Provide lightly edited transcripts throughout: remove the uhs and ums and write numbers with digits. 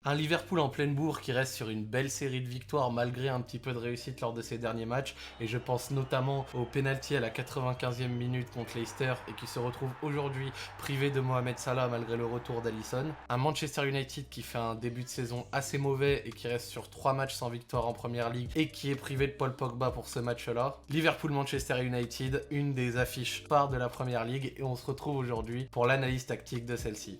Un Liverpool en pleine bourre qui reste sur une belle série de victoires malgré un petit peu de réussite lors de ses derniers matchs. Et je pense notamment au penalty à la 95e minute contre Leicester et qui se retrouve aujourd'hui privé de Mohamed Salah malgré le retour d'Alisson. Un Manchester United qui fait un début de saison assez mauvais et qui reste sur 3 matchs sans victoire en Première Ligue et qui est privé de Paul Pogba pour ce match-là. Liverpool-Manchester United, une des affiches phares de la Première Ligue, et on se retrouve aujourd'hui pour l'analyse tactique de celle-ci.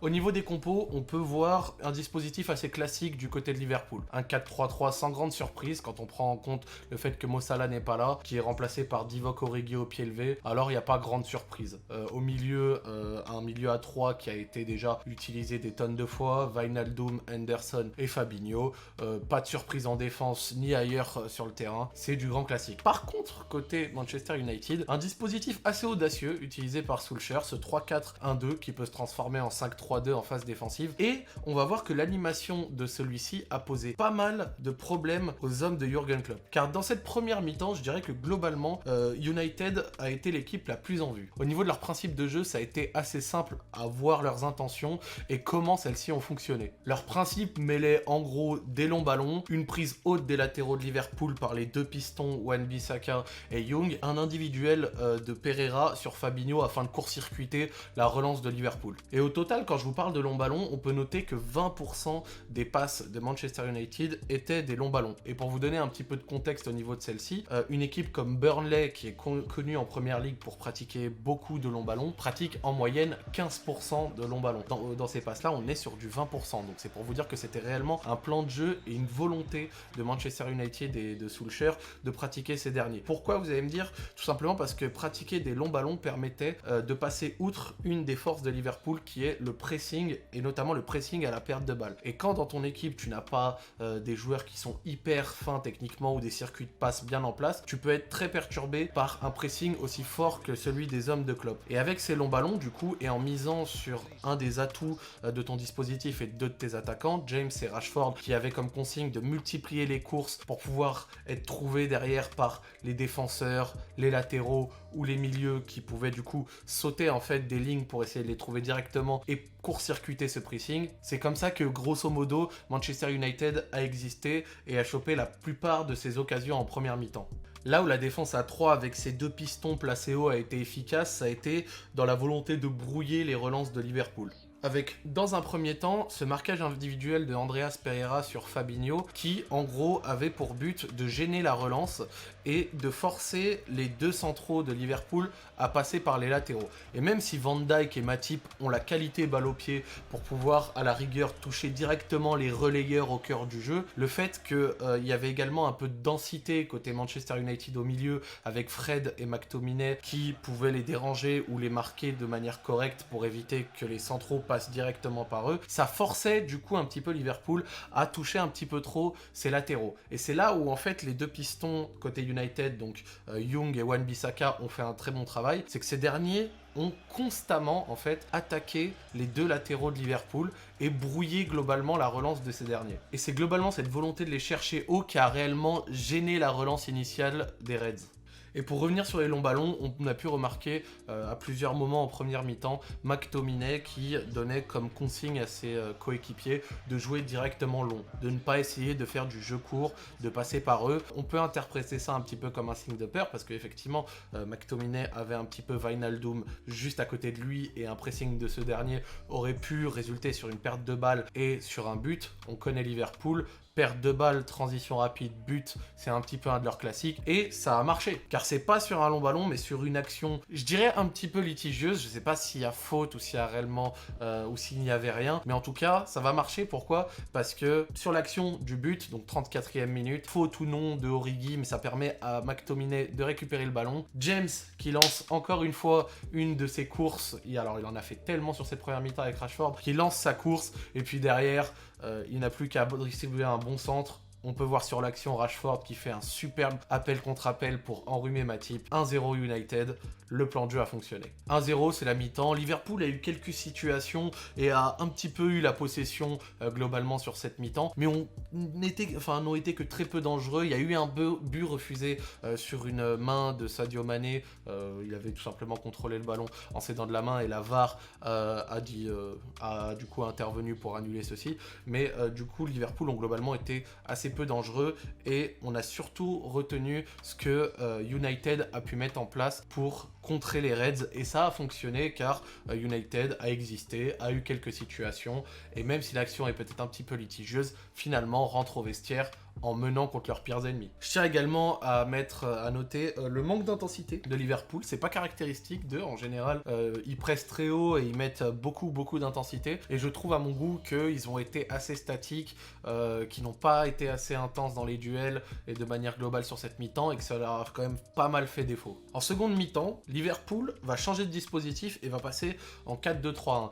Au niveau des compos, on peut voir un dispositif assez classique du côté de Liverpool. Un 4-3-3 sans grande surprise quand on prend en compte le fait que Mo Salah n'est pas là, qui est remplacé par Divock Origi au pied levé. Alors il n'y a pas grande surprise. Au milieu, un milieu à 3 qui a été déjà utilisé des tonnes de fois. Wijnaldum, Henderson et Fabinho. Pas de surprise en défense ni ailleurs sur le terrain. C'est du grand classique. Par contre, côté Manchester United, un dispositif assez audacieux utilisé par Solskjaer, ce 3-4-1-2 qui peut se transformer en 5-3-2 en phase défensive, et on va voir que l'animation de celui-ci a posé pas mal de problèmes aux hommes de Jürgen Klopp. Car dans cette première mi-temps, je dirais que globalement, United a été l'équipe la plus en vue. Au niveau de leur principe de jeu, ça a été assez simple à voir leurs intentions et comment celles-ci ont fonctionné. Leur principe mêlait en gros des longs ballons, une prise haute des latéraux de Liverpool par les deux pistons Wan-Bissaka et Young, un individuel de Pereira sur Fabinho afin de court-circuiter la relance de Liverpool. Et au total, quand je vous parle de longs ballons, on peut noter que 20% des passes de Manchester United étaient des longs ballons. Et pour vous donner un petit peu de contexte au niveau de celle-ci, une équipe comme Burnley, qui est connue en Première Ligue pour pratiquer beaucoup de longs ballons, pratique en moyenne 15% de longs ballons. Dans ces passes-là, on est sur du 20%. Donc c'est pour vous dire que c'était réellement un plan de jeu et une volonté de Manchester United et de Solskjaer de pratiquer ces derniers. Pourquoi, vous allez me dire? Tout simplement parce que pratiquer des longs ballons permettait de passer outre une des forces de Liverpool qui est le pressing, et notamment le pressing à la perte de balle. Et quand dans ton équipe tu n'as pas des joueurs qui sont hyper fins techniquement ou des circuits de passe bien en place, tu peux être très perturbé par un pressing aussi fort que celui des hommes de Klopp. Et avec ces longs ballons du coup, et en misant sur un des atouts de ton dispositif et deux de tes attaquants, James et Rashford, qui avaient comme consigne de multiplier les courses pour pouvoir être trouvés derrière par les défenseurs, les latéraux ou les milieux qui pouvaient du coup sauter en fait des lignes pour essayer de les trouver directement et court-circuiter ce pressing. C'est comme ça que grosso modo Manchester United a existé et a chopé la plupart de ses occasions en première mi-temps. Là où la défense à 3 avec ses deux pistons placés haut a été efficace, ça a été dans la volonté de brouiller les relances de Liverpool. Avec, dans un premier temps, ce marquage individuel de Andreas Pereira sur Fabinho qui, en gros, avait pour but de gêner la relance et de forcer les deux centraux de Liverpool à passer par les latéraux. Et même si Van Dijk et Matip ont la qualité balle au pied pour pouvoir, à la rigueur, toucher directement les relayeurs au cœur du jeu, le fait qu'il y avait également un peu de densité côté Manchester United au milieu, avec Fred et McTominay qui pouvaient les déranger ou les marquer de manière correcte pour éviter que les centraux passe directement par eux, ça forçait du coup un petit peu Liverpool à toucher un petit peu trop ses latéraux. Et c'est là où en fait les deux pistons côté United, donc Young et Wan-Bissaka, ont fait un très bon travail, c'est que ces derniers ont constamment en fait attaqué les deux latéraux de Liverpool et brouillé globalement la relance de ces derniers. Et c'est globalement cette volonté de les chercher haut qui a réellement gêné la relance initiale des Reds. Et pour revenir sur les longs ballons, on a pu remarquer à plusieurs moments en première mi-temps McTominay qui donnait comme consigne à ses coéquipiers de jouer directement long, de ne pas essayer de faire du jeu court, de passer par eux. On peut interpréter ça un petit peu comme un signe de peur parce qu'effectivement McTominay avait un petit peu Wijnaldum juste à côté de lui et un pressing de ce dernier aurait pu résulter sur une perte de balle et sur un but. On connaît Liverpool. Perte de balle, transition rapide, but, c'est un petit peu un de leurs classiques et ça a marché. Car c'est pas sur un long ballon mais sur une action, je dirais un petit peu litigieuse, je sais pas s'il y a faute ou s'il y a réellement ou s'il n'y avait rien, mais en tout cas ça va marcher. Pourquoi? Parce que sur l'action du but, donc 34e minute, faute ou non de Origi, mais ça permet à McTominay de récupérer le ballon. James qui lance encore une fois une de ses courses, alors il en a fait tellement sur cette première mi-temps avec Rashford, qui lance sa course et puis derrière il n'a plus qu'à distribuer un bon centre On peut voir sur l'action Rashford qui fait un superbe appel contre appel pour enrhumer Matip. 1-0 United, le plan de jeu a fonctionné. 1-0, c'est la mi-temps. Liverpool a eu quelques situations et a un petit peu eu la possession globalement sur cette mi-temps, mais n'ont été que très peu dangereux. Il y a eu un but refusé sur une main de Sadio Mané. Il avait tout simplement contrôlé le ballon en s'aidant de la main et la VAR a du coup intervenu pour annuler ceci. Mais du coup, Liverpool ont globalement été assez peu dangereux et on a surtout retenu ce que United a pu mettre en place pour contrer les Reds, et ça a fonctionné car United a existé, a eu quelques situations, et même si l'action est peut-être un petit peu litigieuse, finalement rentre au vestiaire en menant contre leurs pires ennemis. Je tiens également à noter le manque d'intensité de Liverpool. C'est pas caractéristique d'eux en général. Ils pressent très haut et ils mettent beaucoup d'intensité. Et je trouve à mon goût qu'ils ont été assez statiques, qu'ils n'ont pas été assez intenses dans les duels et de manière globale sur cette mi-temps, et que ça leur a quand même pas mal fait défaut. En seconde mi-temps, Liverpool va changer de dispositif et va passer en 4-2-3-1.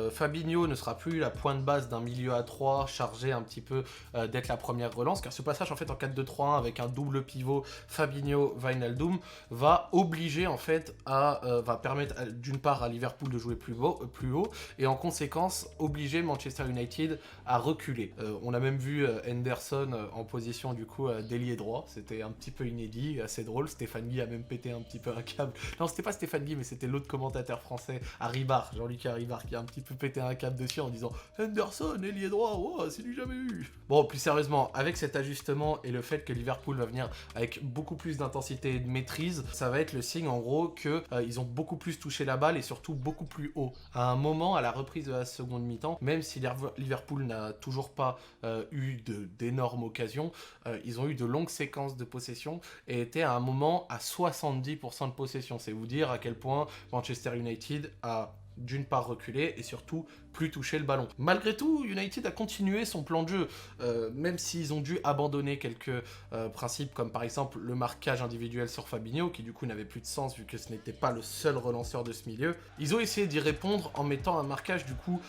Fabinho ne sera plus la pointe basse d'un milieu à 3 chargé un petit peu d'être la première relance, car ce passage en fait en 4-2-3-1 avec un double pivot Fabinho-Wijnaldum va obliger en fait va permettre d'une part à Liverpool de jouer plus haut et en conséquence obliger Manchester United à reculer. On a même vu Henderson en position du coup d'ailier droit, c'était un petit peu inédit, assez drôle. Stéphane Guy a même pété un petit peu un câble. Non, c'était pas Stéphane Guy, mais c'était l'autre commentateur français, Haribard, Jean-Luc Haribard, qui a un petit peu pété un câble dessus en disant Henderson, ailier droit, oh, c'est du jamais eu. Bon, plus sérieusement, avec cet ajustement et le fait que Liverpool va venir avec beaucoup plus d'intensité et de maîtrise, ça va être le signe en gros que ils ont beaucoup plus touché la balle et surtout beaucoup plus haut. À un moment, à la reprise de la seconde mi-temps, même si Liverpool n'a toujours pas eu d'énormes occasions, ils ont eu de longues séquences de possession et étaient à un moment à 70% de possession. C'est vous dire à quel point Manchester United a d'une part reculé et surtout plus toucher le ballon. Malgré tout, United a continué son plan de jeu, même s'ils ont dû abandonner quelques principes comme par exemple le marquage individuel sur Fabinho, qui du coup n'avait plus de sens vu que ce n'était pas le seul relanceur de ce milieu. Ils ont essayé d'y répondre en mettant un marquage du coup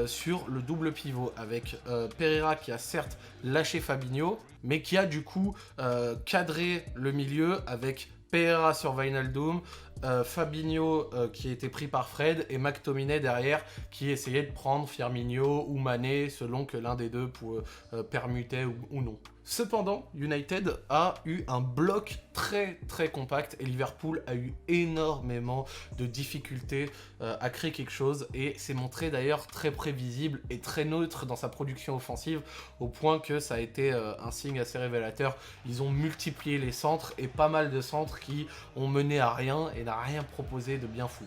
sur le double pivot avec Pereira qui a certes lâché Fabinho, mais qui a du coup cadré le milieu avec Pereira sur Wijnaldum, Fabinho qui était pris par Fred et McTominay derrière qui essayait de prendre Firmino ou Mané selon que l'un des deux permutait ou non. Cependant, United a eu un bloc très compact et Liverpool a eu énormément de difficultés à créer quelque chose et s'est montré d'ailleurs très prévisible et très neutre dans sa production offensive au point que ça a été un signe assez révélateur. Ils ont multiplié les centres et pas mal de centres qui ont mené à rien et n'a rien proposé de bien fou.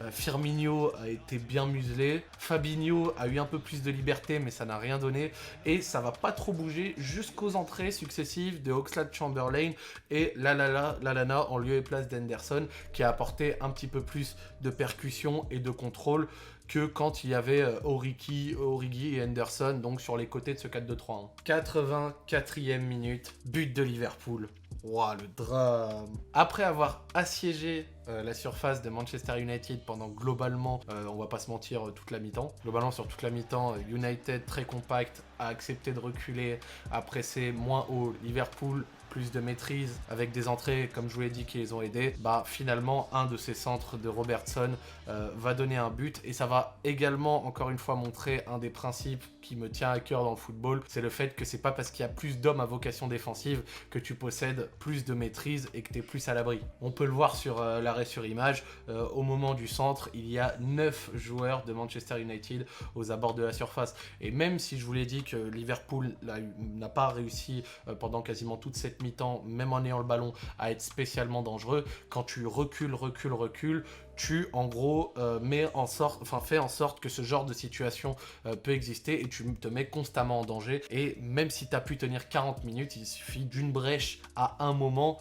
Firmino a été bien muselé, Fabinho a eu un peu plus de liberté mais ça n'a rien donné et ça va pas trop bouger jusqu'aux entrées successives de Oxlade-Chamberlain et Lallana en lieu et place d'Henderson qui a apporté un petit peu plus de percussion et de contrôle que quand il y avait Origi et Henderson donc sur les côtés de ce 4-2-3-1. 84e minute, but de Liverpool. Wow, le drame. Après avoir assiégé la surface de Manchester United pendant globalement, on va pas se mentir, toute la mi-temps. Globalement sur toute la mi-temps, United très compact, a accepté de reculer, a pressé moins haut. Liverpool plus de maîtrise avec des entrées comme je vous l'ai dit qui les ont aidés. Finalement un de ces centres de Robertson va donner un but et ça va également encore une fois montrer un des principes qui me tient à cœur dans le football, c'est le fait que c'est pas parce qu'il y a plus d'hommes à vocation défensive que tu possèdes plus de maîtrise et que tu es plus à l'abri. On peut le voir sur l'arrêt sur image, au moment du centre, il y a 9 joueurs de Manchester United aux abords de la surface. Et même si je vous l'ai dit que Liverpool n'a pas réussi pendant quasiment toute cette mi-temps, même en ayant le ballon, à être spécialement dangereux, quand tu recules, tu en gros fais en sorte que ce genre de situation peut exister et tu te mets constamment en danger. Et même si tu as pu tenir 40 minutes, il suffit d'une brèche à un moment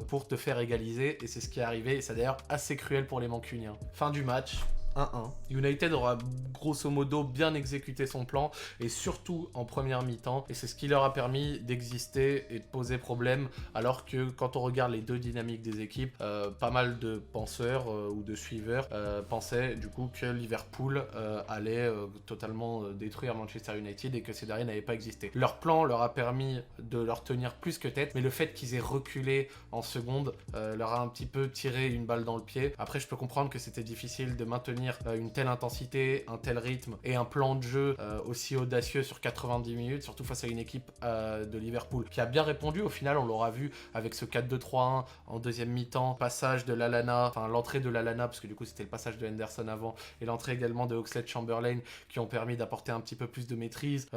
pour te faire égaliser et c'est ce qui est arrivé et c'est d'ailleurs assez cruel pour les Mancuniens. Fin du match, 1-1. United aura grosso modo bien exécuté son plan, et surtout en première mi-temps, et c'est ce qui leur a permis d'exister et de poser problème, alors que quand on regarde les deux dynamiques des équipes, pas mal de penseurs ou de suiveurs pensaient du coup que Liverpool allait totalement détruire Manchester United et que ces derniers n'avaient pas existé. Leur plan leur a permis de leur tenir plus que tête, mais le fait qu'ils aient reculé en seconde leur a un petit peu tiré une balle dans le pied. Après, je peux comprendre que c'était difficile de maintenir une telle intensité, un tel rythme et un plan de jeu aussi audacieux sur 90 minutes, surtout face à une équipe de Liverpool qui a bien répondu. Au final, on l'aura vu avec ce 4-2-3-1 en deuxième mi-temps, passage de Lallana, enfin l'entrée de Lallana, parce que du coup c'était le passage de Henderson avant, et l'entrée également de Oxlade-Chamberlain, qui ont permis d'apporter un petit peu plus de maîtrise,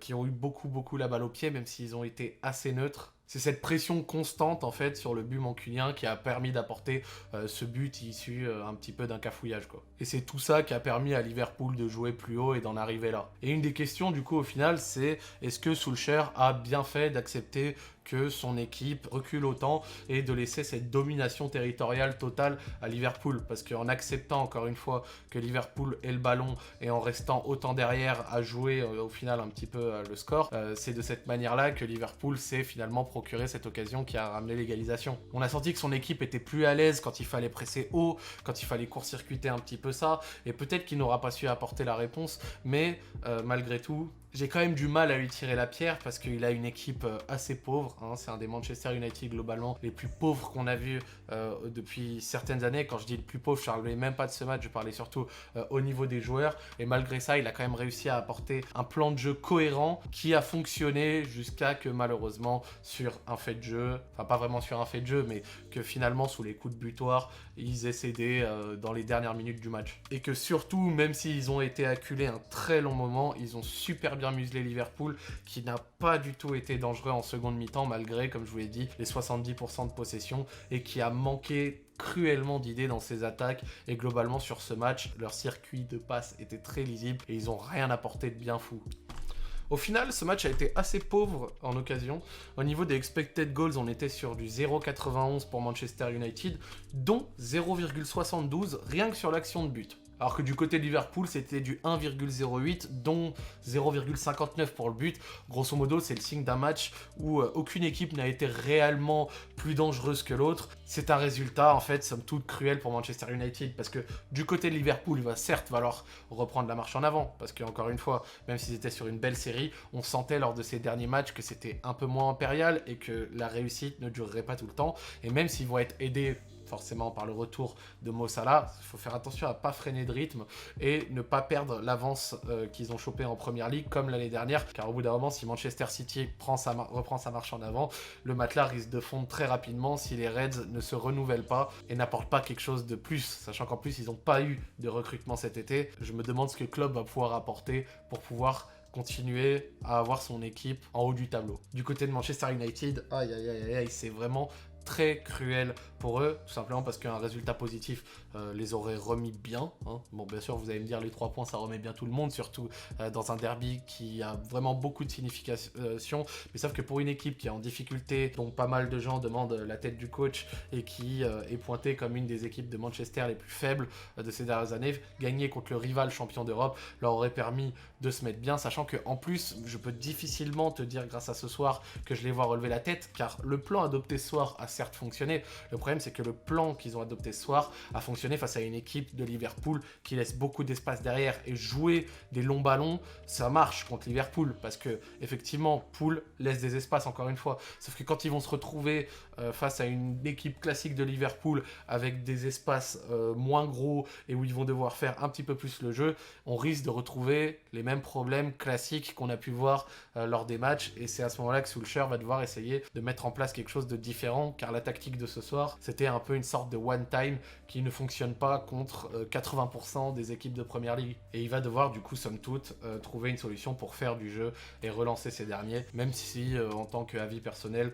qui ont eu beaucoup la balle au pied, même s'ils ont été assez neutres. C'est cette pression constante en fait sur le but mancunien qui a permis d'apporter ce but issu un petit peu d'un cafouillage, quoi. Et c'est tout ça qui a permis à Liverpool de jouer plus haut et d'en arriver là. Et une des questions du coup au final, c'est est-ce que Solskjaer a bien fait d'accepter que son équipe recule autant et de laisser cette domination territoriale totale à Liverpool, parce qu'en acceptant encore une fois que Liverpool ait le ballon et en restant autant derrière à jouer au final un petit peu le score, c'est de cette manière-là que Liverpool s'est finalement procuré cette occasion qui a ramené l'égalisation. On a senti que son équipe était plus à l'aise quand il fallait presser haut, quand il fallait court-circuiter un petit peu ça, et peut-être qu'il n'aura pas su apporter la réponse, mais malgré tout, j'ai quand même du mal à lui tirer la pierre parce qu'il a une équipe assez pauvre, hein. C'est un des Manchester United globalement les plus pauvres qu'on a vu depuis certaines années. Quand je dis le plus pauvre, je ne parlais même pas de ce match, je parlais surtout au niveau des joueurs. Et malgré ça, il a quand même réussi à apporter un plan de jeu cohérent qui a fonctionné jusqu'à que malheureusement sur un fait de jeu, enfin pas vraiment sur un fait de jeu, mais que finalement sous les coups de butoir, ils aient cédé dans les dernières minutes du match. Et que surtout, même s'ils ont été acculés un très long moment, ils ont super bien muselé Liverpool, qui n'a pas du tout été dangereux en seconde mi-temps, malgré, comme je vous l'ai dit, les 70% de possession, et qui a manqué cruellement d'idées dans ses attaques. Et globalement sur ce match, leur circuit de passe était très lisible et ils n'ont rien apporté de bien fou. Au final, ce match a été assez pauvre en occasion. Au niveau des expected goals, on était sur du 0,91 pour Manchester United, dont 0,72 rien que sur l'action de but. Alors que du côté de Liverpool, c'était du 1,08, dont 0,59 pour le but. Grosso modo, c'est le signe d'un match où aucune équipe n'a été réellement plus dangereuse que l'autre. C'est un résultat, en fait, somme toute cruel pour Manchester United, parce que du côté de Liverpool, il va certes falloir reprendre la marche en avant, parce qu'encore une fois, même s'ils étaient sur une belle série, on sentait lors de ces derniers matchs que c'était un peu moins impérial et que la réussite ne durerait pas tout le temps. Et même s'ils vont être aidés forcément par le retour de Mo Salah, il faut faire attention à ne pas freiner de rythme et ne pas perdre l'avance qu'ils ont chopé en première ligue comme l'année dernière, car au bout d'un moment, si Manchester City reprend sa marche en avant, le matelas risque de fondre très rapidement si les Reds ne se renouvellent pas et n'apportent pas quelque chose de plus, sachant qu'en plus ils n'ont pas eu de recrutement cet été. Je me demande ce que le club va pouvoir apporter pour pouvoir continuer à avoir son équipe en haut du tableau. Du côté de Manchester United, c'est vraiment très cruel pour eux, tout simplement parce qu'un résultat positif les aurait remis bien, hein. Bon, bien sûr, vous allez me dire les 3 points, ça remet bien tout le monde, surtout dans un derby qui a vraiment beaucoup de signification, mais sauf que pour une équipe qui est en difficulté, dont pas mal de gens demandent la tête du coach et qui est pointée comme une des équipes de Manchester les plus faibles de ces dernières années, gagner contre le rival champion d'Europe leur aurait permis de se mettre bien, sachant que en plus, je peux difficilement te dire grâce à ce soir que je les vois relever la tête, car le plan adopté ce soir a certes fonctionné. Le problème, c'est que le plan qu'ils ont adopté ce soir a fonctionné face à une équipe de Liverpool qui laisse beaucoup d'espace derrière, et jouer des longs ballons, ça marche contre Liverpool parce que effectivement, Pool laisse des espaces encore une fois. Sauf que quand ils vont se retrouver face à une équipe classique de Liverpool avec des espaces moins gros et où ils vont devoir faire un petit peu plus le jeu, on risque de retrouver les mêmes problèmes classiques qu'on a pu voir lors des matchs, et c'est à ce moment-là que Solskjaer va devoir essayer de mettre en place quelque chose de différent, car la tactique de ce soir, c'était un peu une sorte de one-time qui ne fonctionne pas contre 80% des équipes de Première Ligue. Et il va devoir du coup, somme toute, trouver une solution pour faire du jeu et relancer ces derniers, même si en tant qu'avis personnel,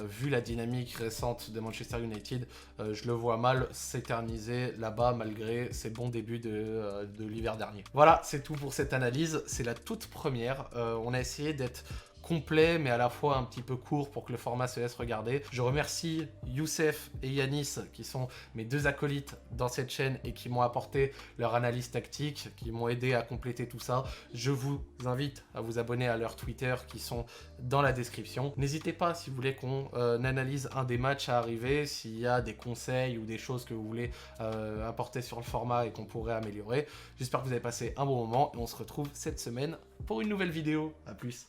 vu la dynamique récente de Manchester United, je le vois mal s'éterniser là-bas malgré ses bons débuts de l'hiver dernier. Voilà, c'est tout pour cette analyse, c'est la toute première. On a essayé d'être complet mais à la fois un petit peu court pour que le format se laisse regarder. Je remercie Youssef et Yanis qui sont mes deux acolytes dans cette chaîne et qui m'ont apporté leur analyse tactique, qui m'ont aidé à compléter tout ça. Je vous invite à vous abonner à leur Twitter qui sont dans la description. N'hésitez pas si vous voulez qu'on analyse un des matchs à arriver, s'il y a des conseils ou des choses que vous voulez apporter sur le format et qu'on pourrait améliorer. J'espère que vous avez passé un bon moment et on se retrouve cette semaine pour une nouvelle vidéo. À plus.